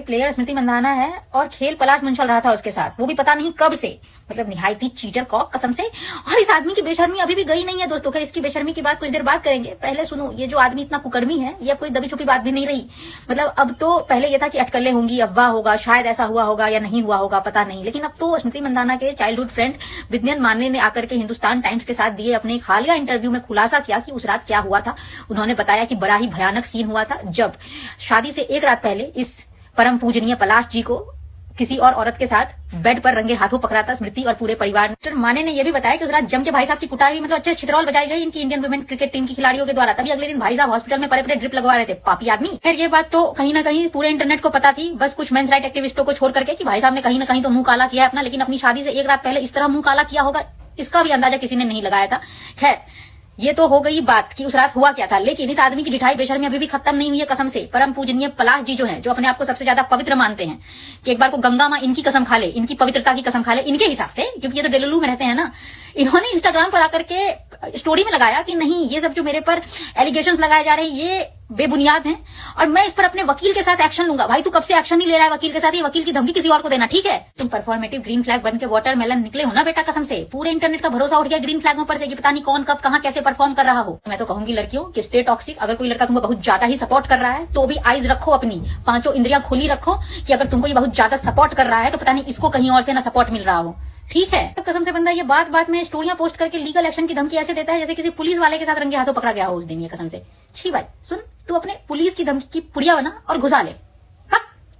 Player स्मृति मंदाना है और खेल पलाश मुंचल रहा था उसके साथ, वो भी पता नहीं कब से, मतलब निहायती चीटर कॉक कसम से। और इस आदमी की बेशर्मी अभी भी गई नहीं है दोस्तों। खैर इसकी बेशर्मी की बात कुछ देर बाद करेंगे, पहले सुनो ये जो आदमी इतना कुकर्मी है, ये अब कोई दबी छुपी बात भी नहीं रही। मतलब अब तो पहले ये था कि अटकलें होंगी, अफवाह होगा, शायद ऐसा हुआ होगा या नहीं हुआ होगा पता नहीं, लेकिन अब तो स्मृति मंदाना के चाइल्डहुड फ्रेंड विद्यन माने ने आकर के हिंदुस्तान टाइम्स के साथ दिए अपने एक हालिया इंटरव्यू में खुलासा किया कि उस रात क्या हुआ था। उन्होंने बताया कि बड़ा ही भयानक सीन हुआ था जब शादी से एक रात पहले इस परम पूजनीय पलाश जी को किसी और औरत के साथ बेड पर रंगे हाथों पकड़ा था स्मृति और पूरे परिवार ने। माने ने यह भी बताया कि उस रात जम के भाई साहब की कुटाई हुई, मतलब अच्छे छितरौल बजाई गई इनकी इंडियन वुमेन क्रिकेट टीम की खिलाड़ियों के द्वारा। तभी अगले दिन भाई साहब हॉस्पिटल में पड़े ड्रिप लगवा रहे थे, पापी आदमी। खैर ये बात तो कहीं ना कहीं पूरे इंटरनेट को पता थी, बस कुछ मेंस राइट एक्टिविस्टों को छोड़ करके, कि भाई साहब ने कहीं ना कहीं तो मुंह काला किया है अपना, लेकिन अपनी शादी से एक रात पहले इस तरह मुंह काला किया होगा इसका भी अंदाजा किसी ने नहीं लगाया था। खैर ये तो हो गई बात कि उस रात हुआ क्या था, लेकिन इस आदमी की ढिठाई बेशर्मी अभी भी खत्म नहीं हुई है कसम से। परम पूजनीय पलाश जी जो हैं, जो अपने आप को सबसे ज्यादा पवित्र मानते हैं, कि एक बार को गंगा मां इनकी कसम खा ले, इनकी पवित्रता की कसम खा ले इनके हिसाब से, क्योंकि ये तो डेलुलू में रहते हैं ना। इन्होंने इंस्टाग्राम पर आकर के स्टोरी में लगाया कि नहीं ये सब जो मेरे पर एलिगेशंस लगाए जा रहे हैं ये बेबुनियाद हैं और मैं इस पर अपने वकील के साथ एक्शन लूंगा। भाई तू कब से एक्शन नहीं ले रहा है वकील के साथ, ये वकील की धमकी किसी और को देना ठीक है। तुम परफॉर्मेटिव ग्रीन फ्लैग बन के वाटरमेलन निकले हो ना बेटा कसम से। पूरे इंटरनेट का भरोसा उठ गया ग्रीन फ्लैगों पर से कि पता नहीं कौन कब कहां कैसे परफॉर्म कर रहा हो। मैं तो कहूंगी लड़कियों कि स्टे टॉक्सिक। अगर कोई लड़का तुमको बहुत ज्यादा ही सपोर्ट कर रहा है तो भी आइज रखो, अपनी पांचों इंद्रियां खुली रखो कि अगर तुमको ये बहुत ज्यादा सपोर्ट कर रहा है तो पता नहीं इसको कहीं और से ना सपोर्ट मिल रहा हो, ठीक है। अब कसम से बंदा ये बात बात में स्टोरियां पोस्ट करके लीगल एक्शन की धमकी ऐसे देता है जैसे किसी पुलिस वाले के साथ रंगे हाथों पकड़ा गया हो उस दिन। ये कसम से छी भाई, सुन तू अपने पुलिस की धमकी की पुड़िया बना और घुसा ले,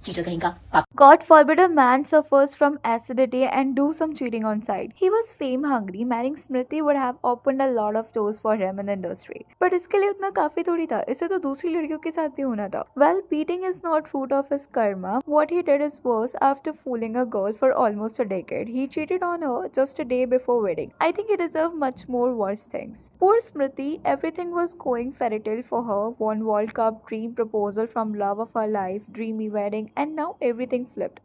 चीटर कहीं का। God forbid a man suffers from acidity and do some cheating on side. He was fame hungry. Marrying Smriti would have opened a lot of doors for him in the industry. But इसके लिए उतना काफी थोड़ी था, इसे तो दूसरी लड़कियों के साथ भी होना था. Well, beating is not fruit of his karma. What he did is worse. After fooling a girl for almost a decade, he cheated on her just a day before wedding. I think he deserved much more worse things. Poor Smriti, everything was going fairy tale for her. Won World Cup, dream proposal from love of her life, dreamy wedding, and now everything flipped.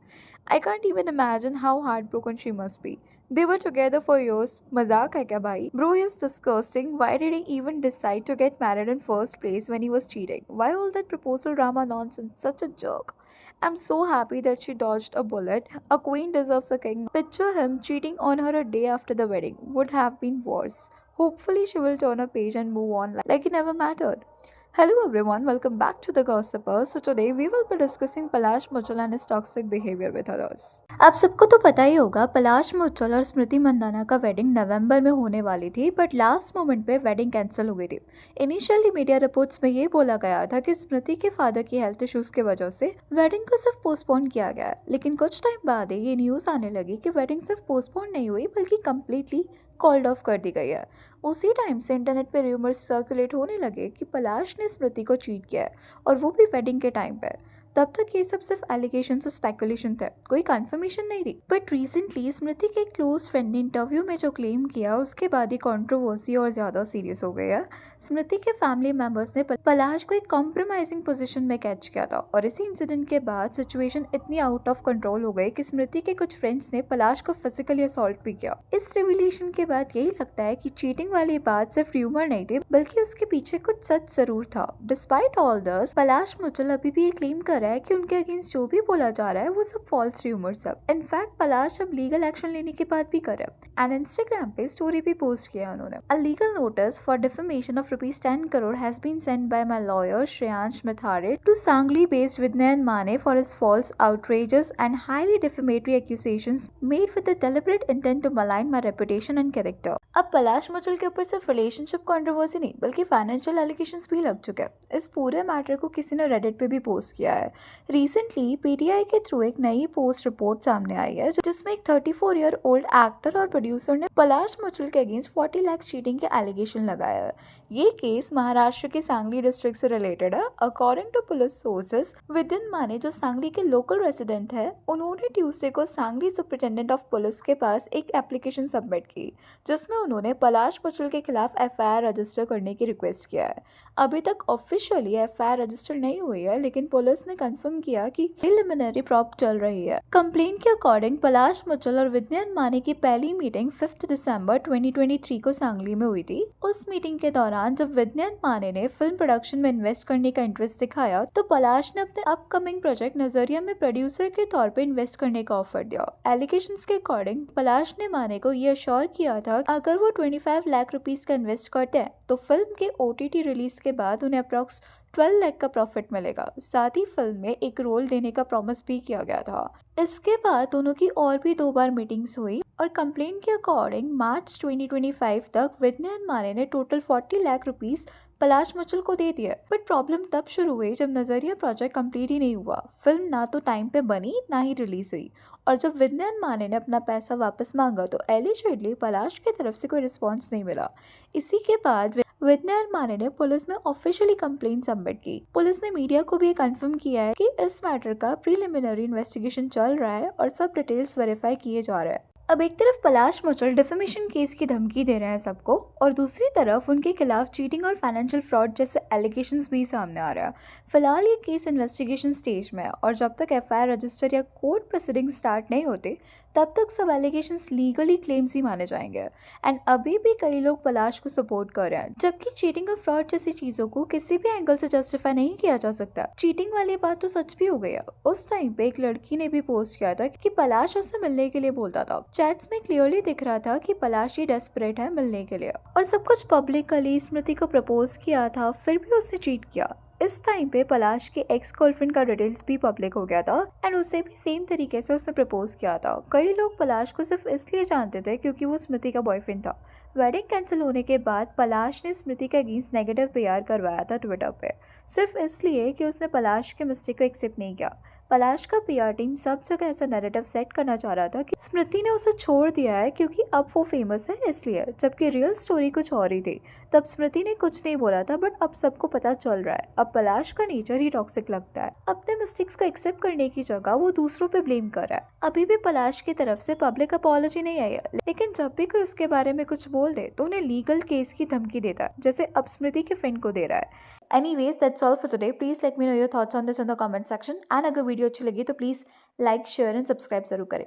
I can't even imagine how heartbroken she must be. They were together for years. Mazak hai kya bhai? Bro is disgusting. Why did he even decide to get married in first place when he was cheating? Why all that proposal drama nonsense? Such a jerk. I'm so happy that she dodged a bullet. A queen deserves a king. Picture him cheating on her a day after the wedding. Would have been worse. Hopefully she will turn a page and move on like it never mattered. Hello everyone, welcome back to the Gossipers. So today we will be discussing Palash मुचल and his toxic behavior with others. आप सबको तो पता ही होगा पलाश मुचल और स्मृति मंदाना का wedding नवंबर में होने वाली थी, बट लास्ट मोमेंट पे वेडिंग कैंसिल हो गई थी। इनिशियली मीडिया रिपोर्ट्स में ये बोला गया था कि स्मृति के फादर की हेल्थ इश्यूज की वजह से वेडिंग को सिर्फ पोस्टपोन किया गया है, लेकिन कुछ टाइम बाद ही ये न्यूज आने लगी कि वेडिंग सिर्फ पोस्टपोन नहीं हुई बल्कि कम्प्लीटली कॉल्ड ऑफ कर दी गई है। उसी टाइम से इंटरनेट पे रूमर्स सर्कुलेट होने लगे कि पलाश ने स्मृति को चीट किया है और वो भी वेडिंग के टाइम पे। तब तक ये सब सिर्फ एलिगेशन और स्पेकुलेशन थे, कोई कंफर्मेशन नहीं थी। बट रिसेंटली स्मृति के क्लोज फ्रेंड ने इंटरव्यू में जो क्लेम किया उसके बाद ही कंट्रोवर्सी और ज़्यादा सीरियस हो गई है। स्मृति के फैमिली मेंबर्स ने पलाश को एक कॉम्प्रोमाइजिंग पोजीशन में कैच किया था और इसी इंसिडेंट के बाद सिचुएशन इतनी आउट ऑफ कंट्रोल हो गई कि स्मृति के कुछ फ्रेंड्स ने पलाश को फिजिकली असॉल्ट भी किया। इस रिविलेशन के बाद यही लगता है कि चीटिंग वाली बात सिर्फ र्यूमर नहीं थी बल्कि उसके पीछे कुछ सच जरूर था। डिस्पाइट ऑल दिस, पलाश मुचल अभी भी ये क्लेम कर रहा है कि उनके अगेंस्ट जो भी बोला जा रहा है वो सब फॉल्स र्यूमर सब। इनफैक्ट पलाश अब लीगल एक्शन लेने की बात भी कर रहा है एंड इंस्टाग्राम पे स्टोरी भी पोस्ट किया उन्होंने। A legal notice for defamation of ₹10 crore has been sent by my lawyer Shreyansh Mathare to Sangli-based Vidyan Mane for his false, outrageous and highly defamatory accusations made with the deliberate intent to malign my reputation and character. अब पलाश मुचल के ऊपर सिर्फ relationship controversy नहीं बल्कि financial allegations भी लग चुके हैं। इस पूरे मैटर को किसी ने रेडिट पे भी पोस्ट किया है। रिसेंटली पीटीआई के थ्रू एक नई पोस्ट रिपोर्ट सामने आई है जिसमें एक 34 ईयर ओल्ड एक्टर और प्रोड्यूसर ने पलाश मुचल के अगेंस्ट 40 लाख चीटिंग के एलिगेशन लगाया है। ये केस महाराष्ट्र के सांगली डिस्ट्रिक्ट से रिलेटेड है। According to police sources, within माने जो सांगली के लोकल रेसिडेंट है, उन्होंने ट्यूसडे को सांगली सुपरिटेंडेंट ऑफ पुलिस के पास एक एप्लीकेशन सबमिट की जिसमें उन्होंने पलाश मुचल के खिलाफ एफआईआर रजिस्टर करने की रिक्वेस्ट किया है। अभी तक ऑफिशियली एफआईआर रजिस्टर नहीं हुई है लेकिन पुलिस ने कंफर्म किया कि प्रिलिमिनरी प्रॉब चल रही है। कंप्लेंट के अकॉर्डिंग पलाश मुचल और विद्यान माने की पहली मीटिंग 5 दिसंबर 2023 को सांगली में हुई थी। उस मीटिंग के दौरान दौरान जब विद्या एंड माने ने फिल्म प्रोडक्शन में इन्वेस्ट करने का इंटरेस्ट दिखाया तो पलाश ने अपने अपकमिंग प्रोजेक्ट नजरिया में प्रोड्यूसर के तौर पे इन्वेस्ट करने का ऑफर दिया। एलिगेशंस के अकॉर्डिंग पलाश ने माने को ये अश्योर किया था अगर वो 25 लाख रुपीस का इन्वेस्ट करते हैं तो फिल्म के OTT रिलीज के बाद उन्हें अप्रॉक्स 12 लाख का प्रॉफिट मिलेगा। साथ ही फिल्म में एक रोल देने का प्रॉमिस भी किया गया था। इसके बाद दोनों की और भी 2 बार मीटिंग्स हुई और कंप्लेंट के अकॉर्डिंग मार्च 2025 तक विद्या एंड माने ने टोटल 40 लाख रुपीस पलाश मुचल को दे दिया। बट प्रॉब्लम तब शुरू हुई जब नजरिया प्रोजेक्ट कंप्लीट ही नहीं हुआ। फिल्म ना तो टाइम पे बनी ना ही रिलीज हुई और जब विद्या एंड माने ने अपना पैसा वापस मांगा तो एलिजेडली पलाश की तरफ से कोई रिस्पॉन्स नहीं मिला। इसी के बाद विद्या एंड माने ने पुलिस में ऑफिशियली कंप्लेंट सबमिट की। पुलिस ने मीडिया को भी कंफर्म किया है कि इस मैटर का प्रीलिमिनरी इन्वेस्टिगेशन चल रहा है और सब डिटेल्स वेरीफाई किए जा रहे हैं। अब एक तरफ पलाश मुचल डिफेमेशन केस की धमकी दे रहे हैं सबको और दूसरी तरफ उनके खिलाफ चीटिंग और फाइनेंशियल फ्रॉड जैसे एलिगेशंस भी सामने आ रहा है। फिलहाल ये केस इन्वेस्टिगेशन स्टेज में है और जब तक FIR रजिस्टर या कोर्ट प्रोसीडिंग स्टार्ट नहीं होते तब तक सब एलिगेशंस लीगली क्लेम्स ही माने जाएंगे। एंड अभी भी कई लोग पलाश को सपोर्ट कर रहे हैं जबकि चीटिंग और फ्रॉड जैसी चीजों को किसी भी एंगल से जस्टिफाई नहीं किया जा सकता। चीटिंग वाली बात तो सच भी हो गई है। उस टाइम पे एक लड़की ने भी पोस्ट किया था कि पलाश उससे मिलने के लिए बोलता था। चैट्स में क्लियरली दिख रहा था कि पलाश ही डेस्परेट है मिलने के लिए और सब कुछ पब्लिकली स्मृति को प्रपोज किया था फिर भी उसने चीट किया। इस टाइम पे पलाश के एक्स गर्लफ्रेंड का डिटेल्स भी पब्लिक हो गया था एंड उसे भी सेम तरीके से उसने प्रपोज किया था। कई लोग पलाश को सिर्फ इसलिए जानते थे क्योंकि वो स्मृति का बॉयफ्रेंड था। वेडिंग कैंसिल होने के बाद पलाश ने स्मृति का अगेंस्ट नेगेटिव PR करवाया था ट्विटर पे सिर्फ इसलिए कि उसने पलाश के मिस्टेक को एक्सेप्ट नहीं किया। पलाश का PR टीम सब जगह ऐसा नैरेटिव सेट करना चाह रहा था कि स्मृति ने उसे छोड़ दिया है क्योंकि अब वो फेमस है इसलिए, जबकि रियल स्टोरी कुछ और ही थी। तब स्मृति ने कुछ नहीं बोला था बट अब सबको पता चल रहा है। अब पलाश का नेचर ही टॉक्सिक लगता है। अपने मिस्टेक्स को एक्सेप्ट करने की जगह वो दूसरों पे ब्लेम कर रहा है। अभी भी पलाश की तरफ से पब्लिक अपॉलॉजी नहीं आई है लेकिन जब भी कोई उसके बारे में कुछ बोल दे तो उन्हें लीगल केस की धमकी देता है जैसे अब स्मृति के फ्रेंड को दे रहा है। Anyways, that's all for today. Please let me know your thoughts on this in the comment section. And अगर वीडियो अच्छी लगी तो please like share and subscribe जरूर करें।